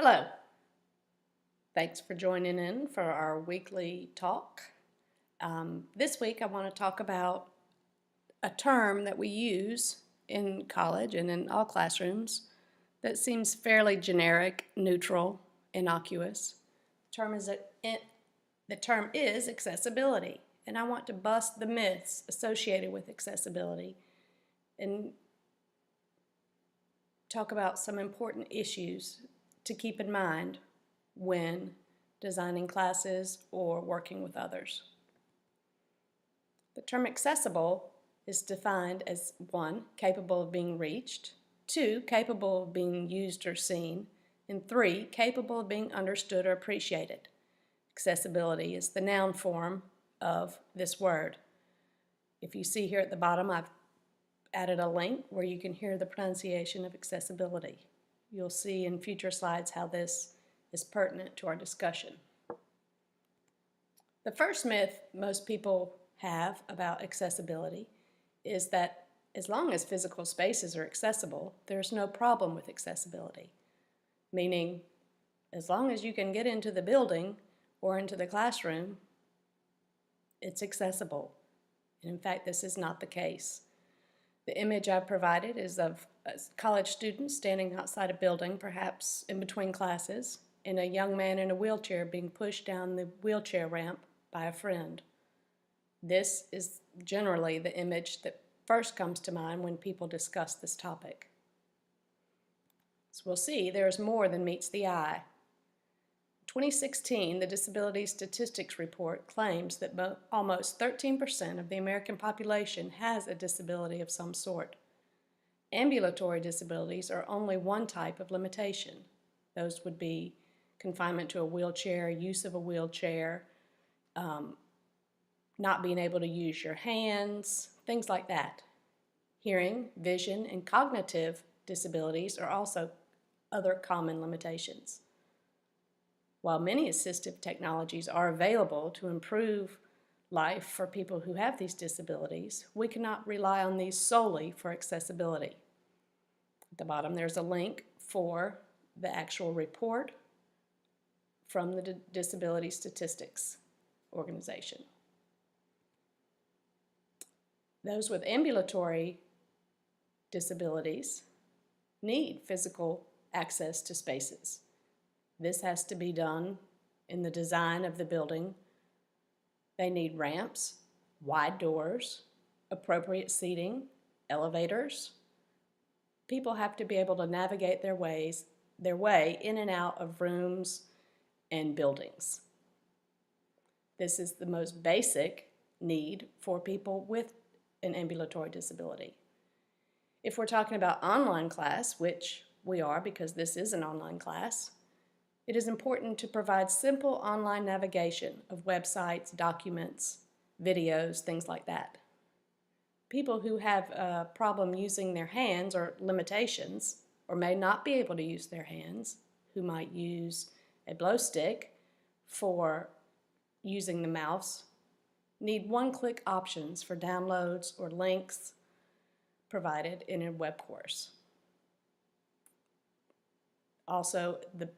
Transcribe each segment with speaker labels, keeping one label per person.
Speaker 1: Hello. Thanks for joining in for our weekly talk. This week I want to talk about a term that we use in college and in all classrooms that seems fairly generic, neutral, innocuous. The term is accessibility, and I want to bust the myths associated with accessibility and talk about some important issues to keep in mind when designing classes or working with others. The term accessible is defined as 1, capable of being reached, 2, capable of being used or seen, and 3, capable of being understood or appreciated. Accessibility is the noun form of this word. If you see here at the bottom, I've added a link where you can hear the pronunciation of accessibility. You'll see in future slides how this is pertinent to our discussion. The first myth most people have about accessibility is that as long as physical spaces are accessible, there's no problem with accessibility. Meaning, as long as you can get into the building or into the classroom, it's accessible. And in fact, this is not the case. The image I've provided is of a college student standing outside a building, perhaps in between classes, and a young man in a wheelchair being pushed down the wheelchair ramp by a friend. This is generally the image that first comes to mind when people discuss this topic. As we'll see, there is more than meets the eye. In 2016, the Disability Statistics Report claims that almost 13% of the American population has a disability of some sort. Ambulatory disabilities are only one type of limitation. Those would be confinement to a wheelchair, use of a wheelchair, not being able to use your hands, things like that. Hearing, vision, and cognitive disabilities are also other common limitations. While many assistive technologies are available to improve life for people who have these disabilities, we cannot rely on these solely for accessibility. At the bottom, there's a link for the actual report from the Disability Statistics Organization. Those with ambulatory disabilities need physical access to spaces. This has to be done in the design of the building. They need ramps, wide doors, appropriate seating, elevators. People have to be able to navigate their way in and out of rooms and buildings. This is the most basic need for people with an ambulatory disability. If we're talking about online class, which we are because this is an online class, it is important to provide simple online navigation of websites, documents, videos, things like that. People who have a problem using their hands or limitations, or may not be able to use their hands, who might use a blow stick for using the mouse, need one-click options for downloads or links provided in a web course. Also, the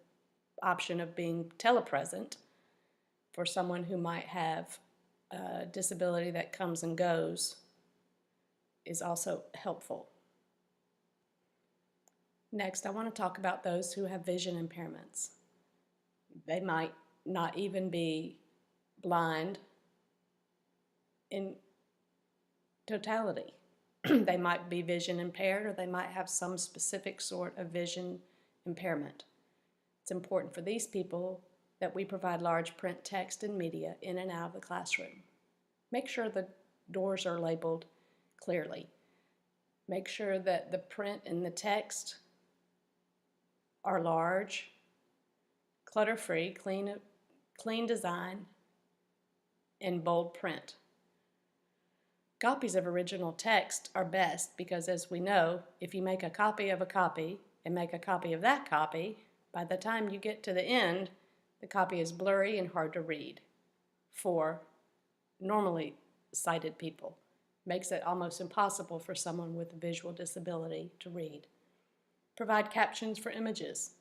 Speaker 1: option of being telepresent for someone who might have a disability that comes and goes is also helpful. Next, I want to talk about those who have vision impairments. They might not even be blind in totality. They might be vision impaired, or they might have some specific sort of vision impairment. It's important for these people that we provide large print text and media in and out of the classroom. Make sure the doors are labeled clearly. Make sure that the print and the text are large, clutter-free, clean design, and bold print. Copies of original text are best because, as we know, if you make a copy of a copy and make a copy of that copy, by the time you get to the end, the copy is blurry and hard to read for normally sighted people. Makes it almost impossible for someone with a visual disability to read. Provide captions for images.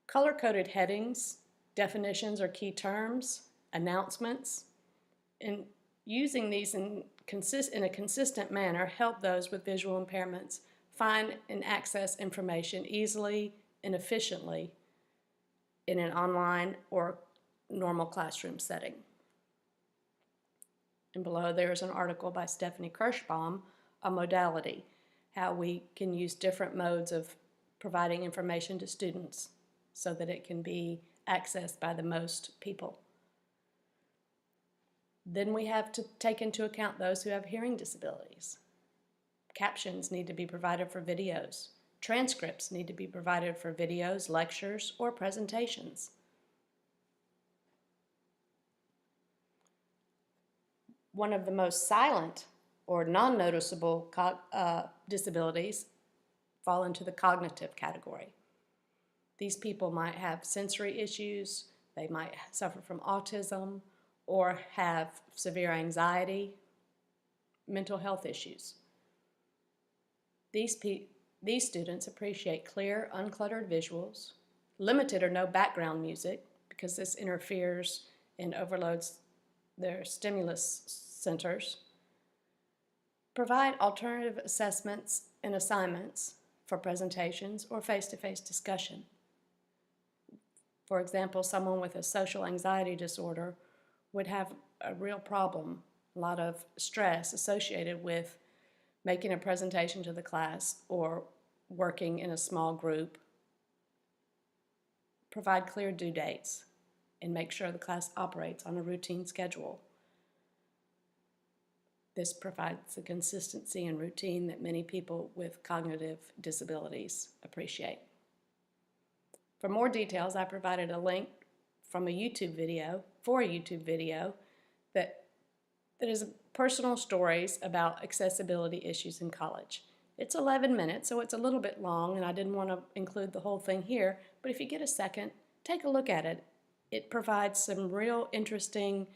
Speaker 1: Color-coded headings, definitions or key terms, announcements, and using these in a consistent manner help those with visual impairments find and access information easily and efficiently in an online or normal classroom setting. And below there is an article by Stephanie Kirschbaum on modality, how we can use different modes of providing information to students so that it can be accessed by the most people. Then we have to take into account those who have hearing disabilities. Captions need to be provided for videos. Transcripts need to be provided for videos, lectures, or presentations. One of the most silent or non-noticeable disabilities fall into the cognitive category. These people might have sensory issues, they might suffer from autism, or have severe anxiety, mental health issues. These students appreciate clear, uncluttered visuals, limited or no background music, because this interferes and overloads their stimulus centers. Provide alternative assessments and assignments for presentations or face-to-face discussion. For example, someone with a social anxiety disorder would have a real problem, a lot of stress associated with making a presentation to the class or working in a small group. Provide clear due dates and make sure the class operates on a routine schedule. This provides the consistency and routine that many people with cognitive disabilities appreciate. For more details, I provided a link from a YouTube video, that is personal stories about accessibility issues in college. It's 11 minutes, so it's a little bit long, and I didn't want to include the whole thing here, but if you get a second, take a look at it. It provides some real interesting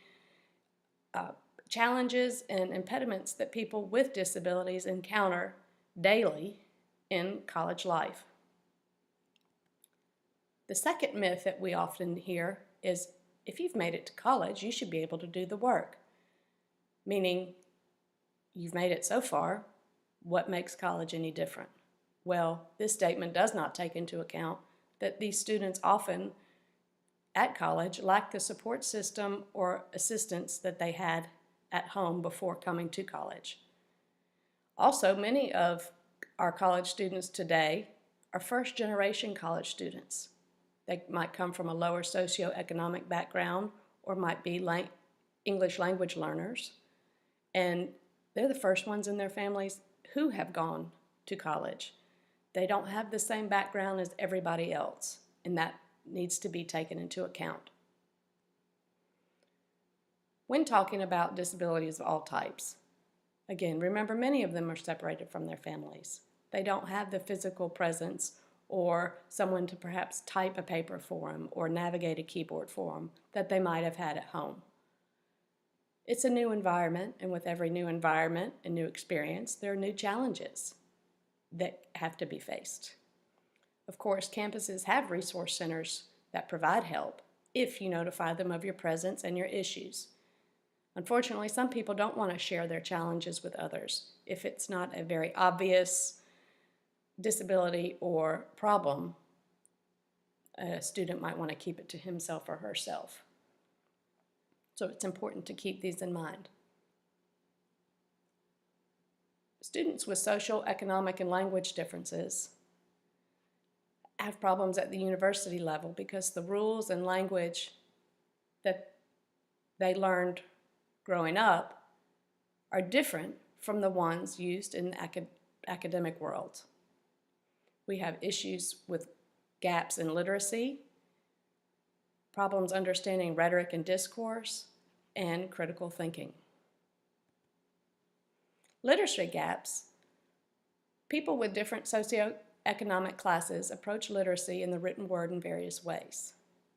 Speaker 1: challenges and impediments that people with disabilities encounter daily in college life. The second myth that we often hear is, if you've made it to college, you should be able to do the work. Meaning, you've made it so far, what makes college any different? Well, this statement does not take into account that these students often at college lack the support system or assistance that they had at home before coming to college. Also, many of our college students today are first-generation college students. They might come from a lower socioeconomic background or might be English language learners, and they're the first ones in their families who have gone to college. They don't have the same background as everybody else, and that needs to be taken into account. When talking about disabilities of all types, again, remember many of them are separated from their families. They don't have the physical presence or someone to perhaps type a paper for them or navigate a keyboard for them that they might have had at home. It's a new environment, and with every new environment and new experience, there are new challenges that have to be faced. Of course, campuses have resource centers that provide help if you notify them of your presence and your issues. Unfortunately, some people don't want to share their challenges with others if it's not a very obvious disability or problem. A student might want to keep it to himself or herself. So it's important to keep these in mind. Students with social, economic, and language differences have problems at the university level because the rules and language that they learned growing up are different from the ones used in the academic world. We have issues with gaps in literacy, problems understanding rhetoric and discourse, and critical thinking. Literacy gaps. People with different socioeconomic classes approach literacy in the written word in various ways.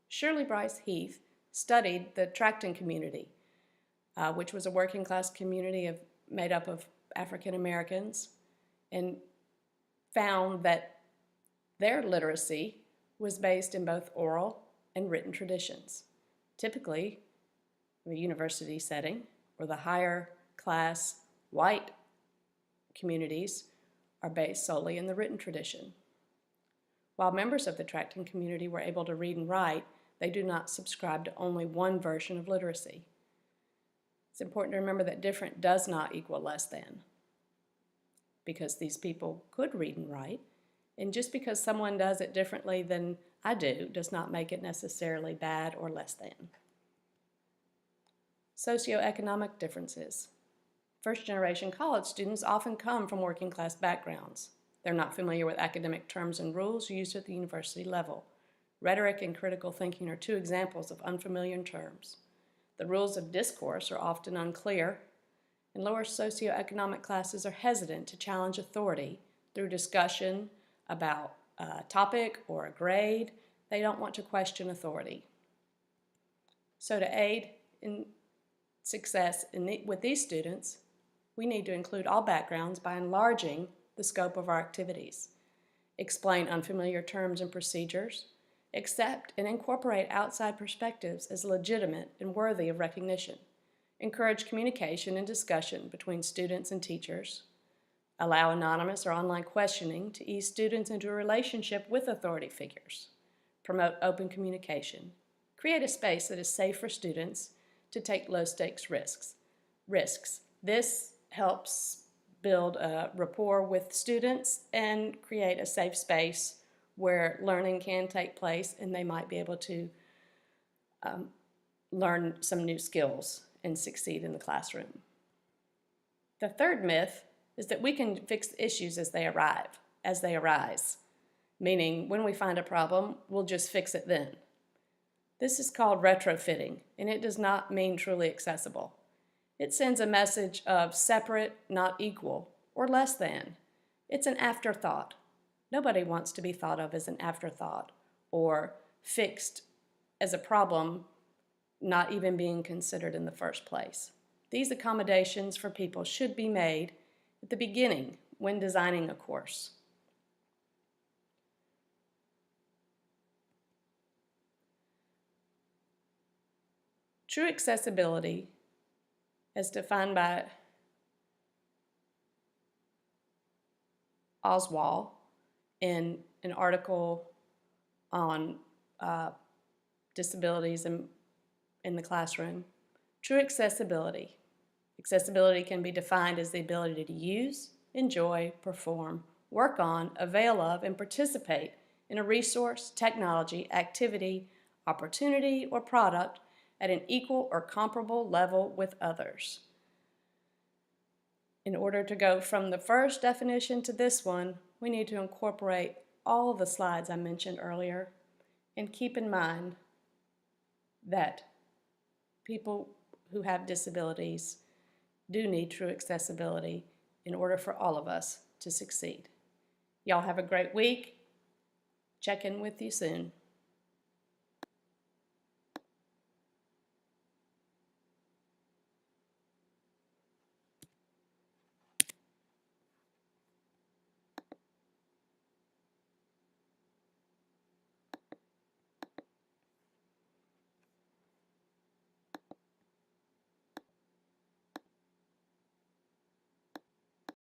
Speaker 1: Shirley Bryce Heath studied the Tracton community, which was a working class community made up of African Americans, and found that their literacy was based in both oral and written traditions. Typically, in a university setting or the higher class white communities are based solely in the written tradition. While members of the Tracton community were able to read and write, they do not subscribe to only one version of literacy. It's important to remember that different does not equal less than, because these people could read and write, and just because someone does it differently than I do does not make it necessarily bad or less than. Socioeconomic differences. First-generation college students often come from working-class backgrounds. They're not familiar with academic terms and rules used at the university level. Rhetoric and critical thinking are two examples of unfamiliar terms. The rules of discourse are often unclear, and lower socioeconomic classes are hesitant to challenge authority through discussion about a topic or a grade. They don't want to question authority. So to aid in success with these students, we need to include all backgrounds by enlarging the scope of our activities, explain unfamiliar terms and procedures, accept and incorporate outside perspectives as legitimate and worthy of recognition, encourage communication and discussion between students and teachers, allow anonymous or online questioning to ease students into a relationship with authority figures, promote open communication, create a space that is safe for students to take low-stakes risks. This helps build a rapport with students and create a safe space where learning can take place and they might be able to learn some new skills and succeed in the classroom. The third myth is that we can fix issues as they arise, meaning when we find a problem, we'll just fix it then. This is called retrofitting, and it does not mean truly accessible. It sends a message of separate, not equal, or less than. It's an afterthought. Nobody wants to be thought of as an afterthought or fixed as a problem not even being considered in the first place. These accommodations for people should be made at the beginning when designing a course. True accessibility, as defined by Oswald in an article on disabilities in the classroom. True accessibility. Accessibility can be defined as the ability to use, enjoy, perform, work on, avail of, and participate in a resource, technology, activity, opportunity, or product at an equal or comparable level with others. In order to go from the first definition to this one, we need to incorporate all of the slides I mentioned earlier and keep in mind that people who have disabilities do need true accessibility in order for all of us to succeed. Y'all have a great week. Check in with you soon.